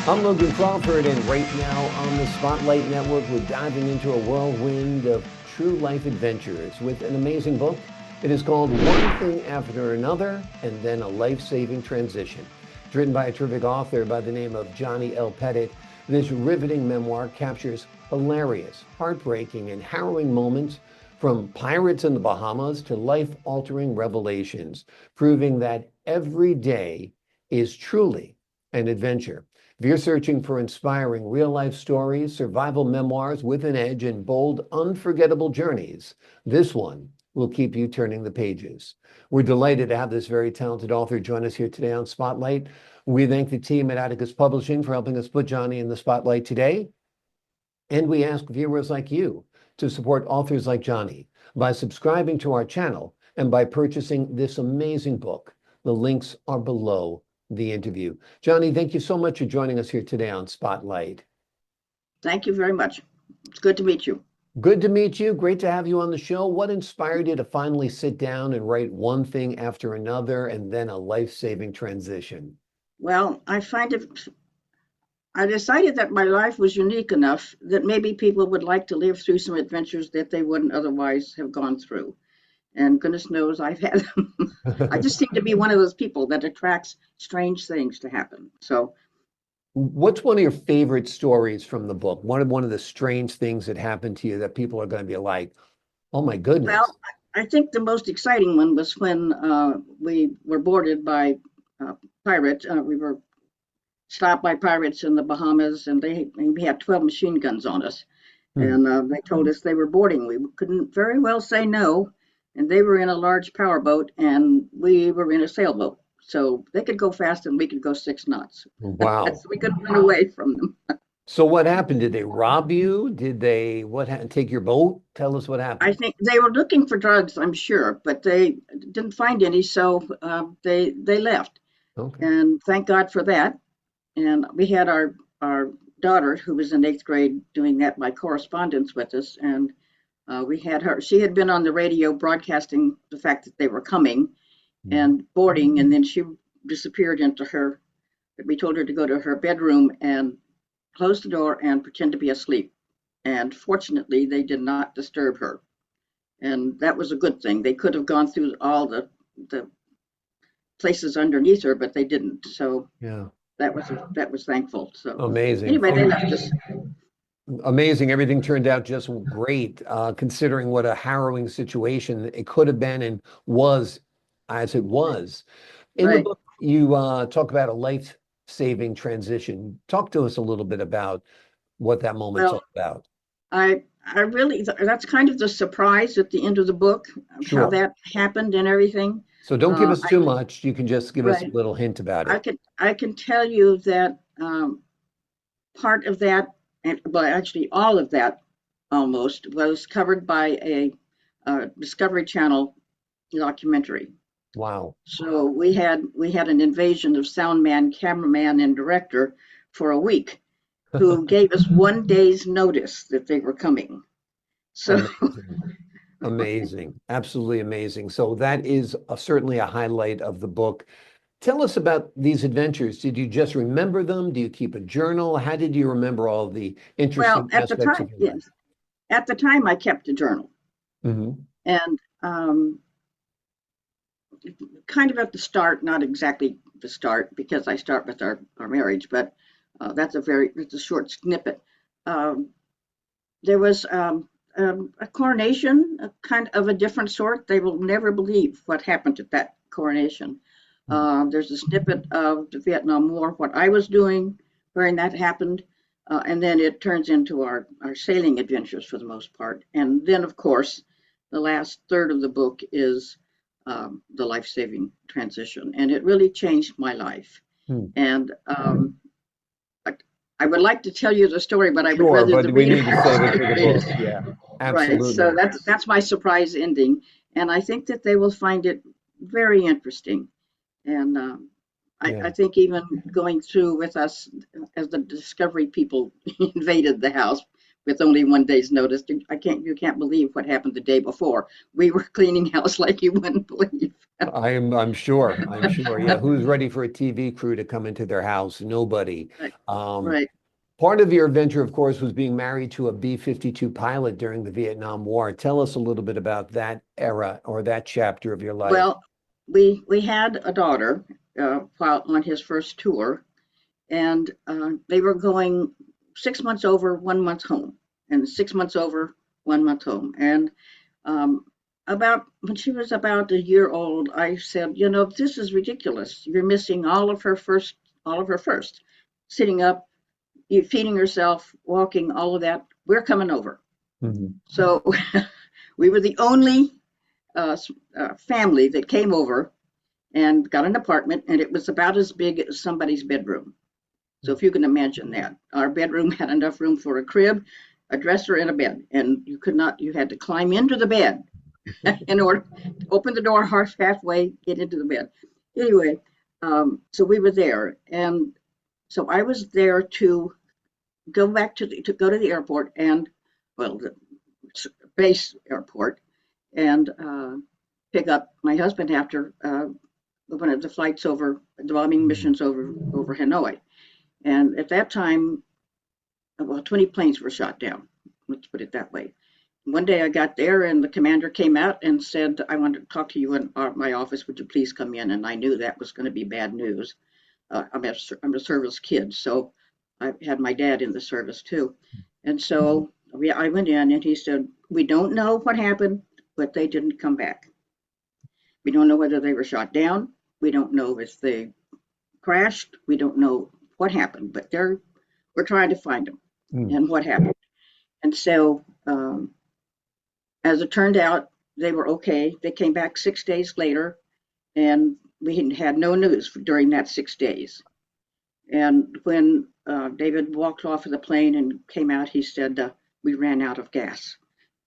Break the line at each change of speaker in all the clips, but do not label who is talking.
I'm Logan Crawford, and right now on the Spotlight Network, we're diving into a whirlwind of true life adventures with an amazing book. It is called One Thing After Another, and then a life-saving transition. It's written by a terrific author by the name of Jonni L Pettit. This riveting memoir captures hilarious, heartbreaking, and harrowing moments from pirates in the Bahamas to life-altering revelations, proving that every day is truly an adventure. If you're searching for inspiring real life stories, survival memoirs with an edge, and bold, unforgettable journeys, this one will keep you turning the pages. We're delighted to have this very talented author join us here today on Spotlight. We thank the team at Atticus Publishing for helping us put Jonni in the spotlight today. And we ask viewers like you to support authors like Jonni by subscribing to our channel and by purchasing this amazing book. The links are below the interview. Jonni, thank you so much for joining us here today on Spotlight.
Thank you very much. It's good to meet you.
Good to meet you. Great to have you on the show. What inspired you to finally sit down and write one thing after another and then a life-saving transition?
Well, I decided that my life was unique enough that maybe people would like to live through some adventures that they wouldn't otherwise have gone through. And goodness knows I've had them. I just seem to be one of those people that attracts strange things to happen. So,
What's one of your favorite stories from the book? One of the strange things that happened to you that people are going to be like, oh my goodness.
well, I think the most exciting one was when we were boarded by pirates. We were stopped by pirates in the Bahamas, and we had 12 machine guns on us.
Hmm.
And they told us they were boarding. We couldn't very well say no. And they were in a large powerboat, and we were in a sailboat. So they could go fast, and we could go 6 knots.
Wow.
So we could run away from them.
So what happened? Did they rob you? Did they take your boat? Tell us what
I
happened.
think they were looking for drugs, I'm sure, but they didn't find any, so they left.
Okay.
And thank God for that. And we had our daughter, who was in 8th grade, doing that by correspondence with us, and we had her. She had been on the radio broadcasting the fact that they were coming
Mhm.
and boarding, and then she disappeared into her. We told her to go to her bedroom and close the door and pretend to be asleep. And fortunately, they did not disturb her, and that was a good thing. They could have gone through all the places underneath her, but they didn't. So
Yeah.
that was thankful. So
Amazing.
anyway, they left us.
Amazing. Everything turned out just great, considering what a harrowing situation it could have been and was as it was. In the
Right.
book, you talk about a life-saving transition. Talk to us a little bit about what that moment's
Well,
all about.
I really that's kind of the surprise at the end of the book of how
Sure.
that happened and everything.
So don't give us
I
too much. You can just give us a
right.
little hint about
I
it.
can I can tell you that part of that, and well, actually all of that almost was covered by a Discovery Channel documentary.
Wow.
So we had an invasion of sound man, cameraman, and director for a week, who gave us 1 day's notice that they were coming. So
Amazing. Amazing. Absolutely amazing. So that is certainly a highlight of the book. Tell us about these adventures. Did you just remember them? Do you keep a journal? How did you remember all the
well,
interesting
at the
aspects
time,
of your life?
yes, at the time I kept a journal,
Hmm.
and kind of at the start, not exactly the start, because I start with our marriage, but that's a short snippet. Um, there was a coronation, a kind of a different sort. They will never believe what happened at that coronation. There's a snippet of the Vietnam War, what I was doing when that happened, and then it turns into our sailing adventures for the most part. And then, of course, the last third of the book is the life-saving transition, and it really changed my life.
Hmm.
And I, I would like to tell you the story, but I would
Sure,
rather
but
the
we
reader
need to save it for the book.
it.
Yeah,
Right. So
absolutely.
that's my surprise ending, and I think that they will find it very interesting. And I
Yeah.
think even going through with us as the Discovery people invaded the house, with only one day's notice. You can't believe what happened the day before. We were cleaning house like you wouldn't believe.
I'm sure. I'm sure. Yeah. Who's ready for a TV crew to come into their house? Nobody.
Right,
Um,
right.
Part of your adventure, of course, was being married to a B-52 pilot during the Vietnam War. Tell us a little bit about that era or that chapter of your life.
Well, we had a daughter while on his first tour, and they were going 6 months over, 1 month home, and 6 months over, 1 month home. And um, about when she was about a year old, I said, this is ridiculous. You're missing all of her first, sitting up, you feeding herself, walking, all of that. We're coming over.
Mhm.
So we were the only family that came over and got an apartment, and it was about as big as somebody's bedroom. So if you can imagine that, our bedroom had enough room for a crib, a dresser, and a bed, and you had to climb into the bed in order to open the door halfway, get into the bed. Anyway, so we were there, and so I was there to go back to go to the airport and, well, the base airport, and pick up my husband after one of the flights over the bombing missions over Hanoi. And at that time, well, 20 planes were shot down. Let's put it that way. One day I got there and the commander came out and said, I want to talk to you in my office. Would you please come in? And I knew that was going to be bad news. I'm a service kid, so I had my dad in the service too. And so I went in and he said, we don't know what happened, but they didn't come back. We don't know whether they were shot down. We don't know if they crashed. We don't know what happened, but we're trying to find them
Mm.
and what happened. And so, as it turned out, they were okay. They came back 6 days later, and we had no news during that 6 days. And when David walked off of the plane and came out, he said, "We ran out of gas."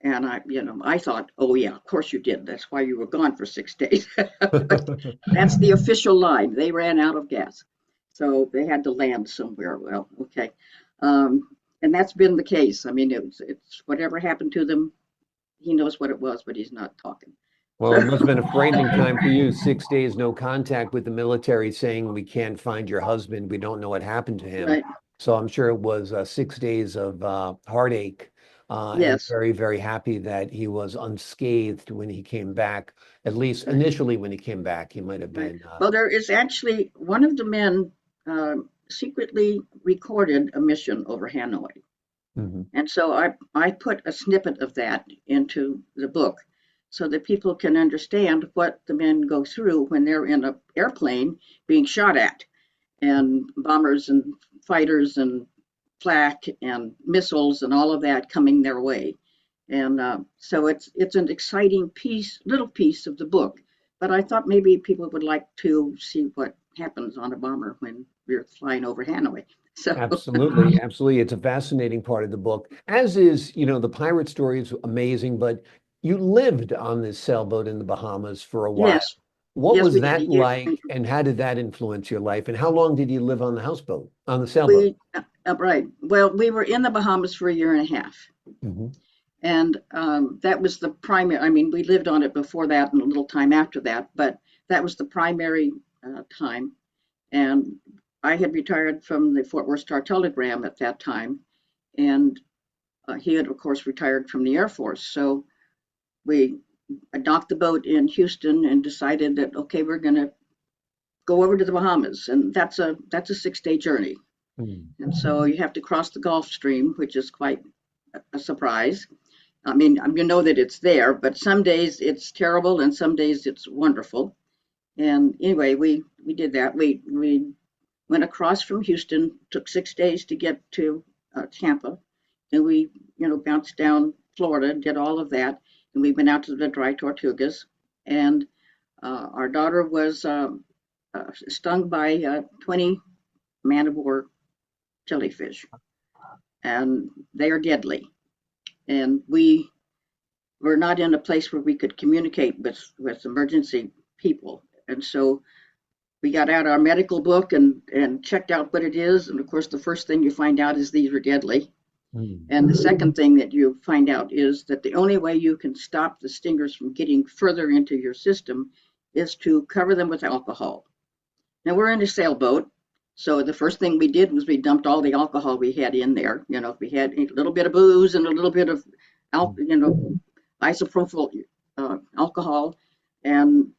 And I thought, oh yeah, of course you did. That's why you were gone for 6 days. That's the official line. They ran out of gas, so they had to land somewhere. Well, okay, and that's been the case. I mean, it's whatever happened to them. He knows what it was, but he's not talking.
Well,
So,
it must have been a frightening time for you. 6 days, no contact with the military, saying we can't find your husband. We don't know what happened to him.
right,
So I'm sure it was 6 days of heartache, and
yes,
very, very happy that he was unscathed when he came back. At least
right,
initially, when he came back, he might have
right.
been.
Well, there is actually one of the men secretly recorded a mission over Hanoi.
Mhm.
And so I put a snippet of that into the book so that people can understand what the men go through when they're in an airplane being shot at, and bombers and fighters and flak and missiles and all of that coming their way. And so it's an exciting little piece of the book. But I thought maybe people would like to see what happens on a bomber when we're flying over Hanoi. So
Absolutely, absolutely. It's a fascinating part of the book, as is, the pirate story is amazing, but you lived on this sailboat in the Bahamas for a while.
yes,
What
yes,
was
we did a
that
year.
like, and how did that influence your life? And how long did you live on the houseboat, on the sailboat?
We right. Well, we were in the Bahamas for a year and a half,
Hmm.
and that was the primary. I mean, we lived on it before that and a little time after that, but that was the primary time. And I had retired from the Fort Worth Star Telegram at that time, and he had, of course, retired from the Air Force. So we docked the boat in Houston and decided that okay, we're going to go over to the Bahamas, and that's a 6 day journey.
Mm.
And so you have to cross the Gulf Stream, which is quite a surprise. I mean, you know that it's there, but some days it's terrible and some days it's wonderful. And anyway, we did that. We went across from Houston, took 6 days to get to Tampa, and we bounced down Florida, did all of that, and we went out to the Dry Tortugas. And our daughter was stung by 20 man of war jellyfish, and they are deadly. And we were not in a place where we could communicate with emergency people. And so we got out our medical book and checked out what it is. And of course, the first thing you find out is these are deadly.
Mm.
And the second thing that you find out is that the only way you can stop the stingers from getting further into your system is to cover them with alcohol. Now we're in a sailboat, so the first thing we did was we dumped all the alcohol we had in there. You know, if we had a little bit of booze and a little bit of, isopropyl alcohol, and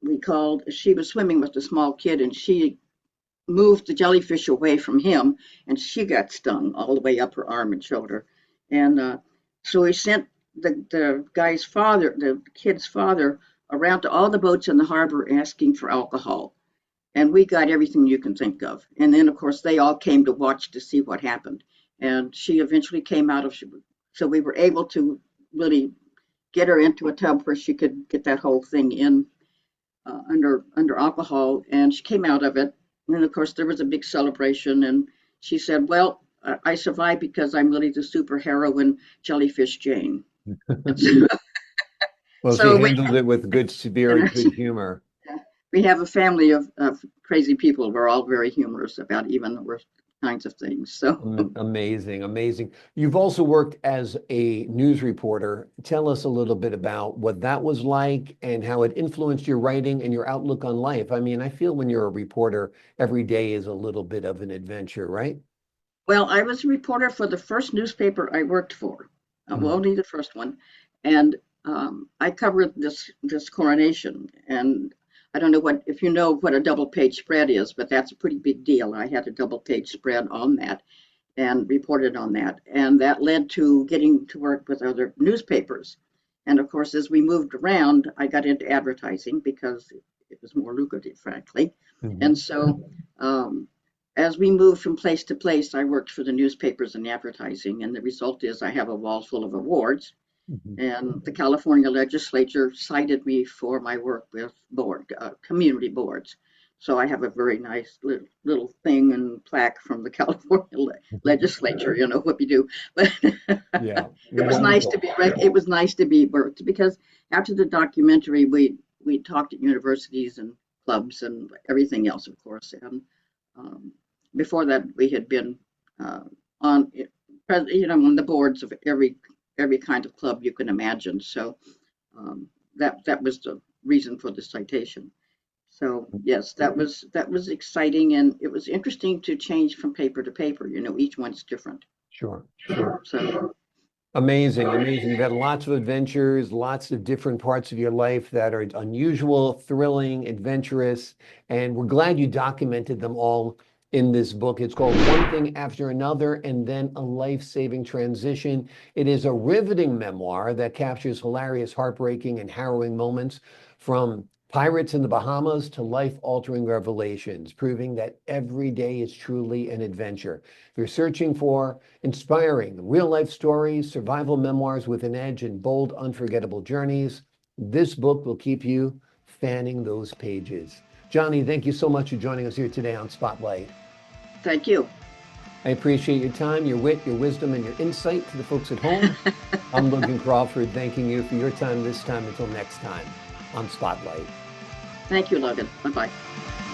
we called. She was swimming with a small kid, and she moved the jellyfish away from him, and she got stung all the way up her arm and shoulder. And so we sent the guy's father, the kid's father, around to all the boats in the harbor asking for alcohol. And we got everything you can think of. And then, of course, they all came to watch to see what happened. And she eventually came out of, so we were able to really get her into a tub where she could get that whole thing in under alcohol, and she came out of it. And of course, there was a big celebration, and she said, "Well, I survived because I'm really the superheroine jellyfish Jane."
Well, she
So
handled it with good, very good humor.
we have a family of crazy people. We're all very humorous about even the worst kinds of things. So
Amazing, amazing. You've also worked as a news reporter. Tell us a little bit about what that was like and how it influenced your writing and your outlook on life. I mean, I feel when you're a reporter, every day is a little bit of an adventure, right?
well, I was a reporter for the first newspaper I worked for, well,
Mm.
only the first one, and I covered this coronation. And I don't know what if you know what a double page spread is, but that's a pretty big deal. I had a double page spread on that and reported on that, and that led to getting to work with other newspapers. And of course, as we moved around, I got into advertising because it was more lucrative, frankly. And
Mhm.
so as we moved from place to place, I worked for the newspapers and advertising, and the result is I have a wall full of awards.
Mhm.
And the California legislature cited me for my work with community boards. So I have a very nice little thing and plaque from the California legislature. You know what we do, but
Yeah,
it was nice to
wonderful.
be. It was nice to be worked because after the documentary, we talked at universities and clubs and everything else, of course. And um, before that, we had been uh, on, on the boards of every kind of club you can imagine. So that was the reason for the citation. So yes, that was exciting, and it was interesting to change from paper to paper. You know, each one's different.
Sure, sure.
So
Amazing, amazing. You've had lots of adventures, lots of different parts of your life that are unusual, thrilling, adventurous, and we're glad you documented them all in this book. It's called One Thing After Another and Then a Life-Saving Transition. It is a riveting memoir that captures hilarious, heartbreaking, and harrowing moments from pirates in the Bahamas to life-altering revelations, proving that every day is truly an adventure. If you're searching for inspiring real life stories, survival memoirs with an edge, and bold, unforgettable journeys, this book will keep you fanning those pages. Jonni, thank you so much for joining us here today on Spotlight.
thank you.
I appreciate your time, your wit, your wisdom, and your insight to the folks at home. I'm Logan Crawford, thanking you for your time this time. Until next time on Spotlight.
Thank you, Logan. Bye bye.